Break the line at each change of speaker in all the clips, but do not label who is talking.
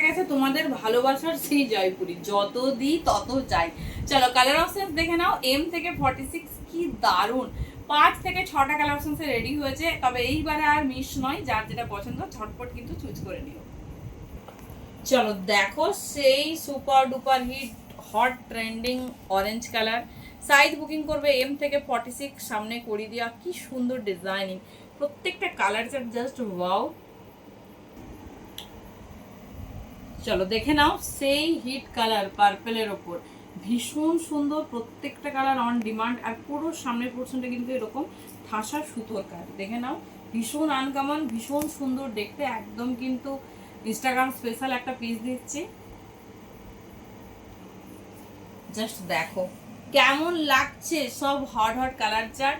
গেছে তোমাদের ভালোবাসার সেই জয়পুরি, যত দিই তত চাই। চলো কালার অপশন দেখে নাও। এম থেকে 46 কি দারুণ, 5 থেকে 6টা কালার অপশন রেডি হয়েছে। তবে এইবারে আর মিস নয়, যার যেটা পছন্দ ঝটপট কিন্তু চুজ করে নিও। চলো দেখো সেই super duper hit hot trending orange colour. Size booking করবে এম থেকে 46, সামনে করি দেওয়া, কি সুন্দর ডিজাইনিং, প্রত্যেকটা কালার জাস্ট ওয়াও। চলো দেখে নাও সেই হিট কালার পার্পেলের ওপর, ভীষণ সুন্দর, প্রত্যেকটা কালার অন ডিমান্ড। আর পুরো সামনের পোর্শনটা কিন্তু এরকম ঠাসা সুতোর কাজ, দেখে নাও, ভীষণ আনকমন, ভীষণ সুন্দর দেখতে, একদম কিন্তু ইনস্টাগ্রাম স্পেশাল একটা পিস দিচ্ছি। জাস্ট দেখো কেমন লাগছে, সব হট হট কালার চার্ট,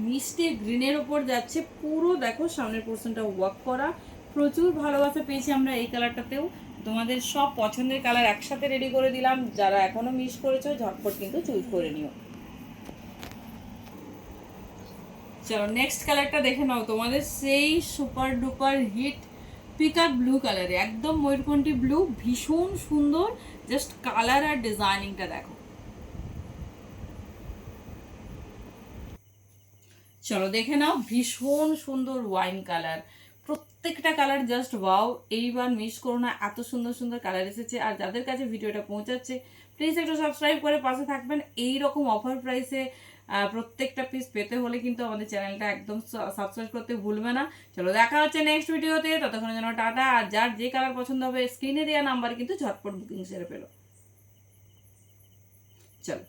মিষ্টি গ্রিনের ওপর যাচ্ছে পুরো। দেখো সামনের পোর্শনটা ওয়ার্ক করা, প্রচুর ভালোবাসা পেয়েছি আমরা এই কালারটাতেও। তোমাদের সব পছন্দের কালার একসাথে রেডি করে দিলাম, যারা এখনো মিস করেছো ঝটপট কিন্তু চুজ করে নিও। চলো নেক্সট কালারটা দেখে নাও, তোমাদের সেই super duper hit pickup blue কালারে, একদম ময়ূরকণ্ঠী ব্লু, ভীষণ সুন্দর, জাস্ট কালার আর ডিজাইনিংটা দেখো। চলো দেখে নাও ভীষণ সুন্দর ওয়াইন কালার, প্রত্যেকটা কালার জাস্ট ওয়াও। এইবার মিস করো না, এত সুন্দর সুন্দর কালার এসেছে। আর যাদের কাছে ভিডিওটা পৌঁছাচ্ছে প্লিজ একটু সাবস্ক্রাইব করে পাশে থাকবেন। এই রকম অফার প্রাইসে প্রত্যেকটা পিস পেতে হলে কিন্তু আমাদের চ্যানেলটা একদম সাবস্ক্রাইব করতে ভুলবে না। চলো দেখা হচ্ছে নেক্সট ভিডিওতে, ততক্ষণের জন্য টাটা। আর যার যে কালার পছন্দ হবে স্ক্রিনে দেওয়া নাম্বার কিন্তু ঝটপট বুকিং সেরে পেলো। চলো।